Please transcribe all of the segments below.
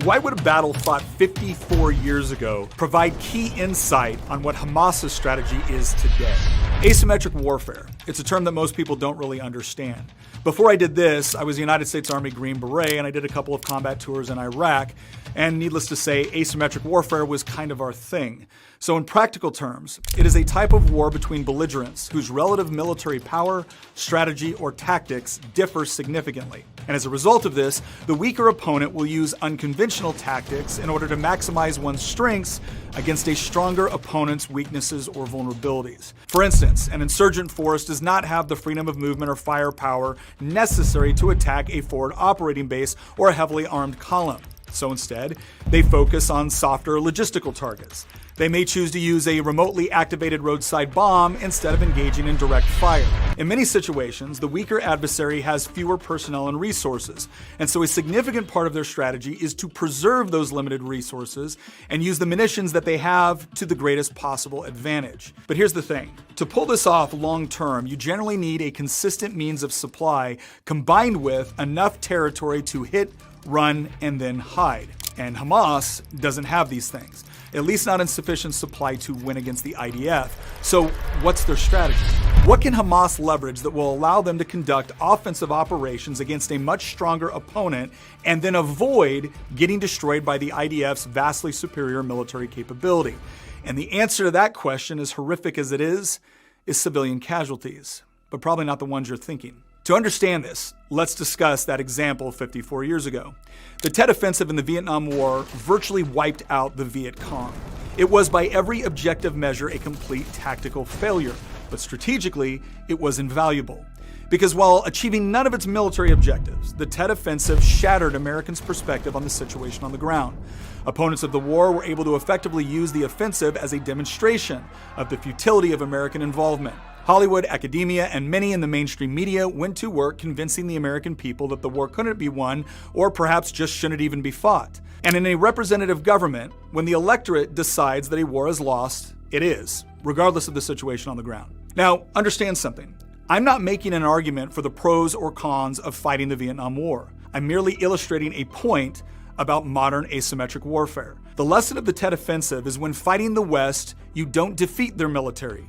Why would a battle fought 54 years ago provide key insight on what Hamas's strategy is today? Asymmetric warfare. It's a term that most people don't really understand. Before I did this, I was a United States Army Green Beret, and I did a couple of combat tours in Iraq. And needless to say, asymmetric warfare was kind of our thing. So in practical terms, it is a type of war between belligerents whose relative military power, strategy, or tactics differ significantly. And as a result of this, the weaker opponent will use unconventional tactics in order to maximize one's strengths against a stronger opponent's weaknesses or vulnerabilities. For instance, an insurgent force does not have the freedom of movement or firepower necessary to attack a forward operating base or a heavily armed column. So instead, they focus on softer logistical targets. They may choose to use a remotely activated roadside bomb instead of engaging in direct fire. In many situations, the weaker adversary has fewer personnel and resources, and so a significant part of their strategy is to preserve those limited resources and use the munitions that they have to the greatest possible advantage. But here's the thing. To pull this off long term, you generally need a consistent means of supply combined with enough territory to hit, run, and then hide. And Hamas doesn't have these things, at least not in sufficient supply to win against the IDF. So what's their strategy? What can Hamas leverage that will allow them to conduct offensive operations against a much stronger opponent and then avoid getting destroyed by the IDF's vastly superior military capability? And the answer to that question, as horrific as it is civilian casualties, but probably not the ones you're thinking. To understand this, let's discuss that example 54 years ago. The Tet Offensive in the Vietnam War virtually wiped out the Viet Cong. It was by every objective measure a complete tactical failure, but strategically, it was invaluable. Because while achieving none of its military objectives, the Tet Offensive shattered Americans' perspective on the situation on the ground. Opponents of the war were able to effectively use the offensive as a demonstration of the futility of American involvement. Hollywood, academia, and many in the mainstream media went to work convincing the American people that the war couldn't be won, or perhaps just shouldn't even be fought. And in a representative government, when the electorate decides that a war is lost, it is, regardless of the situation on the ground. Now, understand something. I'm not making an argument for the pros or cons of fighting the Vietnam War. I'm merely illustrating a point about modern asymmetric warfare. The lesson of the Tet Offensive is when fighting the West, you don't defeat their military.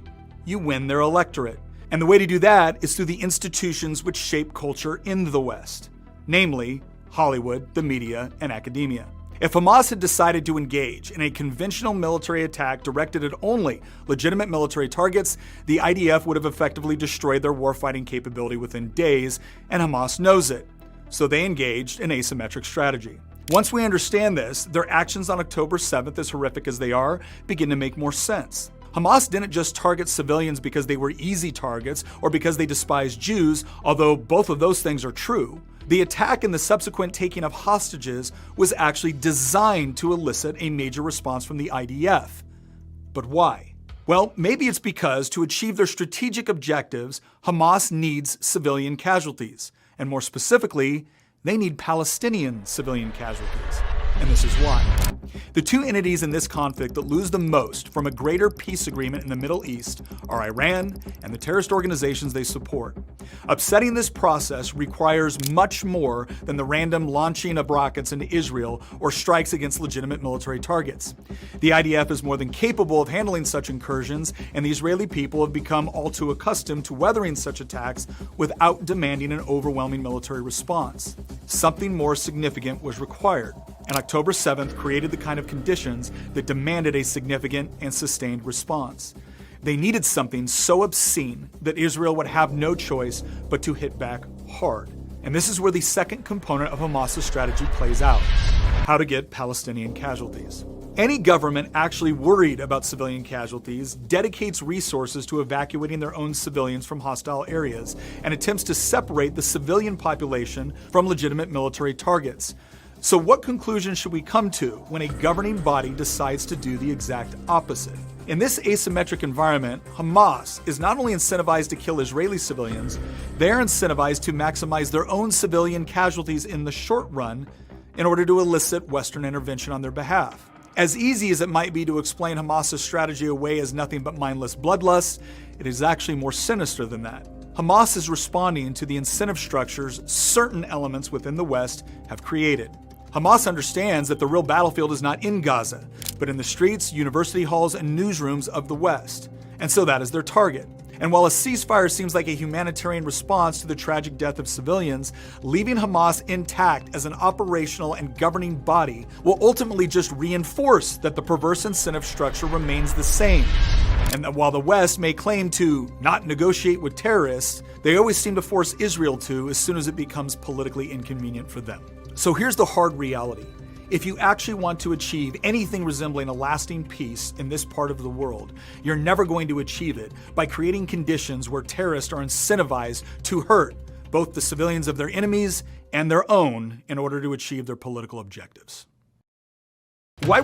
You win their electorate. And the way to do that is through the institutions which shape culture in the West, namely Hollywood, the media, and academia. If Hamas had decided to engage in a conventional military attack directed at only legitimate military targets, the IDF would have effectively destroyed their warfighting capability within days, and Hamas knows it. So they engaged in asymmetric strategy. Once we understand this, their actions on October 7th, as horrific as they are, begin to make more sense. Hamas didn't just target civilians because they were easy targets or because they despised Jews, although both of those things are true. The attack and the subsequent taking of hostages was actually designed to elicit a major response from the IDF. But why? Well, maybe it's because to achieve their strategic objectives, Hamas needs civilian casualties. And more specifically, they need Palestinian civilian casualties. And this is why. The two entities in this conflict that lose the most from a greater peace agreement in the Middle East are Iran and the terrorist organizations they support. Upsetting this process requires much more than the random launching of rockets into Israel or strikes against legitimate military targets. The IDF is more than capable of handling such incursions, and the Israeli people have become all too accustomed to weathering such attacks without demanding an overwhelming military response. Something more significant was required, and October 7th created the kind of conditions that demanded a significant and sustained response. They needed something so obscene that Israel would have no choice but to hit back hard. And this is where the second component of Hamas's strategy plays out: how to get Palestinian casualties. Any government actually worried about civilian casualties dedicates resources to evacuating their own civilians from hostile areas and attempts to separate the civilian population from legitimate military targets. So what conclusion should we come to when a governing body decides to do the exact opposite? In this asymmetric environment, Hamas is not only incentivized to kill Israeli civilians, they're incentivized to maximize their own civilian casualties in the short run in order to elicit Western intervention on their behalf. As easy as it might be to explain Hamas's strategy away as nothing but mindless bloodlust, it is actually more sinister than that. Hamas is responding to the incentive structures certain elements within the West have created. Hamas understands that the real battlefield is not in Gaza, but in the streets, university halls, and newsrooms of the West. And so that is their target. And while a ceasefire seems like a humanitarian response to the tragic death of civilians, leaving Hamas intact as an operational and governing body will ultimately just reinforce that the perverse incentive structure remains the same. And that while the West may claim to not negotiate with terrorists, they always seem to force Israel to as soon as it becomes politically inconvenient for them. So here's the hard reality. If you actually want to achieve anything resembling a lasting peace in this part of the world, you're never going to achieve it by creating conditions where terrorists are incentivized to hurt both the civilians of their enemies and their own in order to achieve their political objectives.